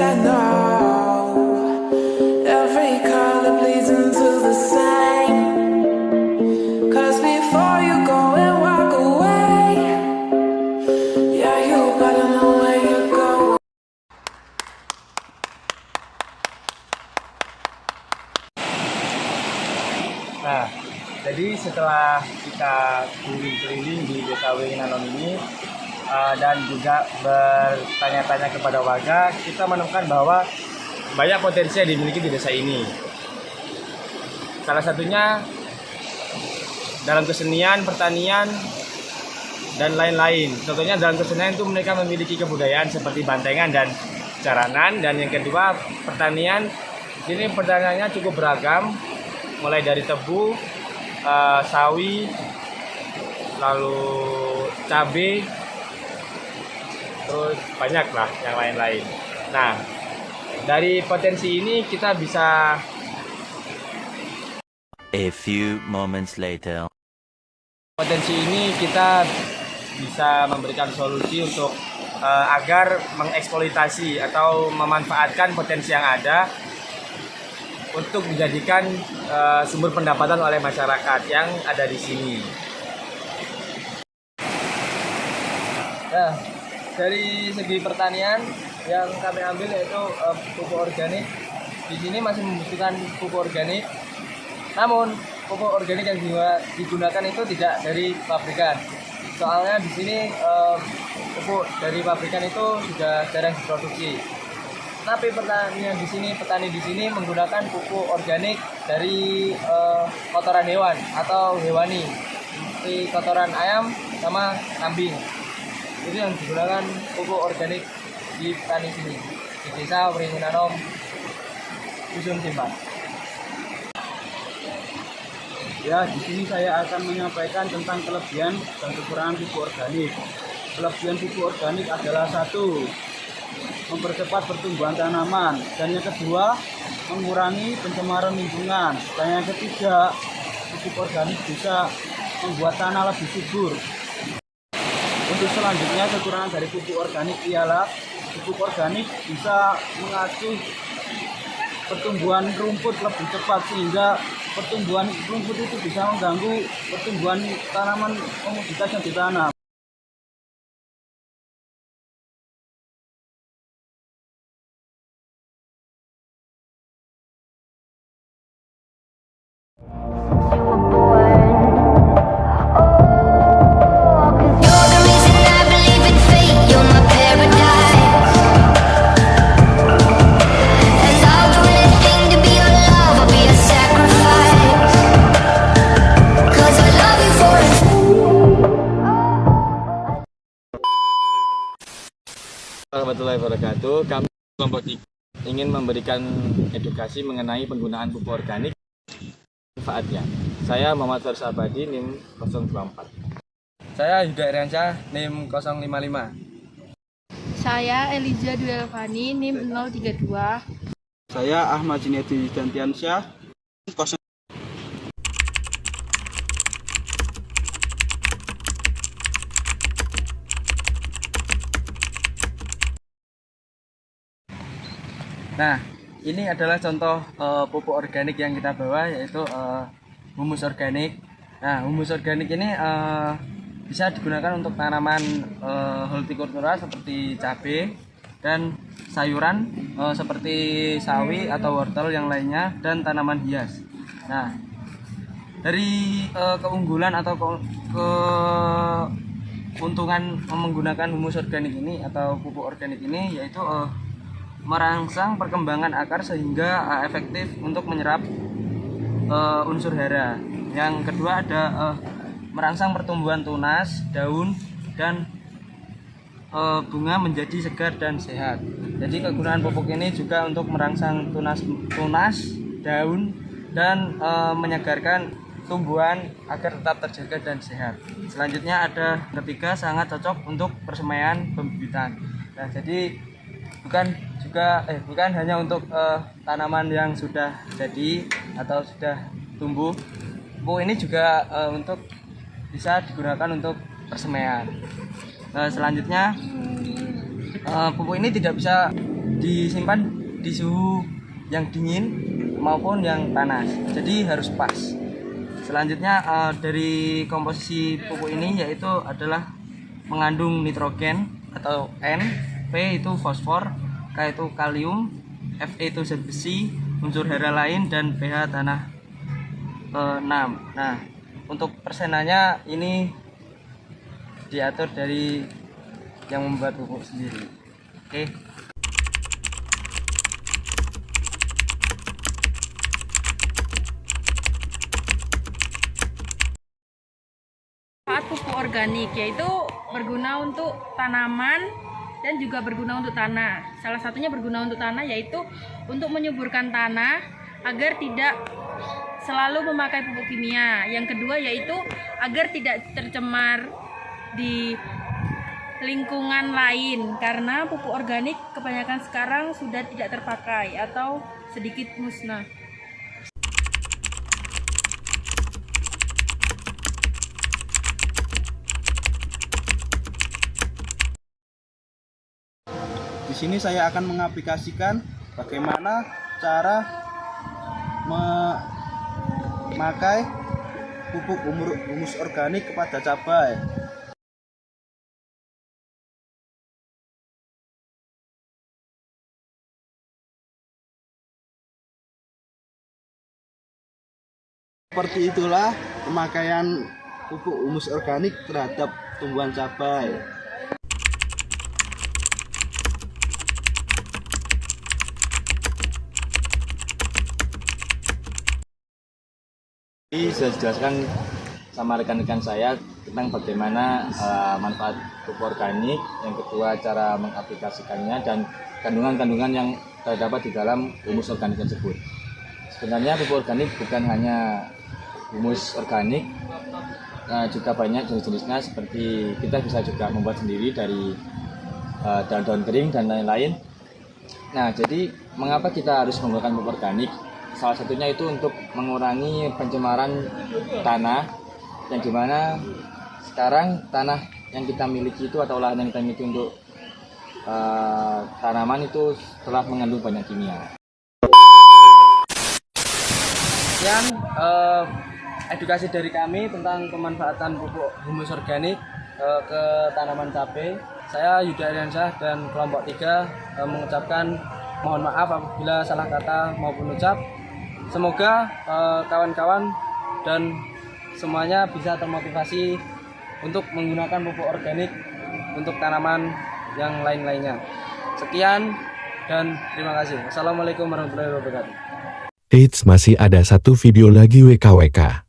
I know every color bleeds into the same. 'Cause before you go and walk away, yeah, you better know where you're going. Nah, jadi setelah kita keliling-keliling di Desa Winganon ini dan juga bertanya-tanya kepada warga, kita menemukan bahwa banyak potensi yang dimiliki di desa ini. Salah satunya dalam kesenian, pertanian, dan lain-lain. Contohnya dalam kesenian itu mereka memiliki kebudayaan seperti bantengan dan jaranan. Dan yang kedua, pertanian. Di sini pertaniannya cukup beragam, mulai dari tebu, sawi, lalu cabai, terus banyak lah yang lain-lain. Nah, dari potensi ini kita bisa A few moments later. Potensi ini kita bisa memberikan solusi untuk agar mengeksploitasi atau memanfaatkan potensi yang ada untuk dijadikan sumber pendapatan oleh masyarakat yang ada di sini. Nah, dari segi pertanian yang kami ambil yaitu pupuk organik. Di sini masih membutuhkan pupuk organik. Namun pupuk organik yang digunakan itu tidak dari pabrikan. Soalnya di sini pupuk dari pabrikan itu sudah jarang diproduksi. Tapi petani di sini menggunakan pupuk organik dari kotoran hewan atau hewani, seperti kotoran ayam sama kambing. Itu yang digunakan pupuk organik di petani sini di Desa Wringinanom, Dusun Simpan. Ya, di sini saya akan menyampaikan tentang kelebihan dan kekurangan pupuk organik. Kelebihan pupuk organik adalah satu, mempercepat pertumbuhan tanaman, dan yang kedua, mengurangi pencemaran lingkungan, dan yang ketiga, pupuk organik bisa membuat tanah lebih subur. Untuk selanjutnya, kekurangan dari pupuk organik ialah pupuk organik bisa mengacu pertumbuhan rumput lebih cepat, sehingga pertumbuhan rumput itu bisa mengganggu pertumbuhan tanaman komoditas yang ditanam. Warahmatullahi wabarakatuh. Kami kelompok 3 ingin memberikan edukasi mengenai penggunaan pupuk organik, manfaatnya. Saya Muhammad Faris Abadi, NIM 024. Saya Yuda Iriansyah, NIM 055. Saya Eliza Duelvani, NIM 032. Saya Ahmad Junedi Dantiansyah, 0. Nah, ini adalah contoh pupuk organik yang kita bawa, yaitu humus organik. Nah, humus organik ini bisa digunakan untuk tanaman hortikultura seperti cabai dan sayuran seperti sawi atau wortel yang lainnya, dan tanaman hias. Nah, dari keunggulan atau keuntungan menggunakan humus organik ini atau pupuk organik ini, yaitu merangsang perkembangan akar sehingga efektif untuk menyerap unsur hara. Yang kedua ada merangsang pertumbuhan tunas, daun, dan bunga menjadi segar dan sehat. Jadi kegunaan pupuk ini juga untuk merangsang tunas, daun, dan menyegarkan tumbuhan agar tetap terjaga dan sehat. Selanjutnya ada ketiga, sangat cocok untuk persemaian pembibitan. Nah, jadi bukan hanya untuk tanaman yang sudah jadi atau sudah tumbuh. Pupuk ini juga untuk bisa digunakan untuk persemaian. Selanjutnya pupuk ini tidak bisa disimpan di suhu yang dingin maupun yang panas, jadi harus pas. Selanjutnya dari komposisi pupuk ini yaitu adalah mengandung nitrogen atau N, P itu fosfor, K itu kalium, Fe itu zat besi, unsur hara lain, dan pH tanah 6. Nah, untuk persenannya ini diatur dari yang membuat pupuk sendiri. Oke. Manfaat pupuk organik yaitu berguna untuk tanaman dan juga berguna untuk tanah. Salah satunya berguna untuk tanah yaitu untuk menyuburkan tanah agar tidak selalu memakai pupuk kimia. Yang kedua yaitu agar tidak tercemar di lingkungan lain, karena pupuk organik kebanyakan sekarang sudah tidak terpakai atau sedikit musnah. Di sini saya akan mengaplikasikan bagaimana cara memakai pupuk humus organik kepada cabai. Seperti itulah pemakaian pupuk humus organik terhadap tumbuhan cabai. Jadi saya jelaskan sama rekan-rekan saya tentang bagaimana manfaat pupuk organik, yang kedua cara mengaplikasikannya, dan kandungan-kandungan yang terdapat di dalam humus organik tersebut. Sebenarnya pupuk organik bukan hanya humus organik, juga banyak jenis-jenisnya, seperti kita bisa juga membuat sendiri dari daun-daun kering dan lain-lain. Nah, jadi mengapa kita harus menggunakan pupuk organik? Salah satunya itu untuk mengurangi pencemaran tanah, yang dimana sekarang tanah yang kita miliki itu atau lahan yang kita miliki untuk tanaman itu telah mengandung banyak kimia. Sekian edukasi dari kami tentang pemanfaatan pupuk humus organik ke tanaman cabai. Saya Yuda Ariansyah dan kelompok 3 mengucapkan mohon maaf apabila salah kata maupun ucap. Semoga kawan-kawan dan semuanya bisa termotivasi untuk menggunakan pupuk organik untuk tanaman yang lain-lainnya. Sekian dan terima kasih. Wassalamualaikum warahmatullahi wabarakatuh. Eits, masih ada satu video lagi WKWK.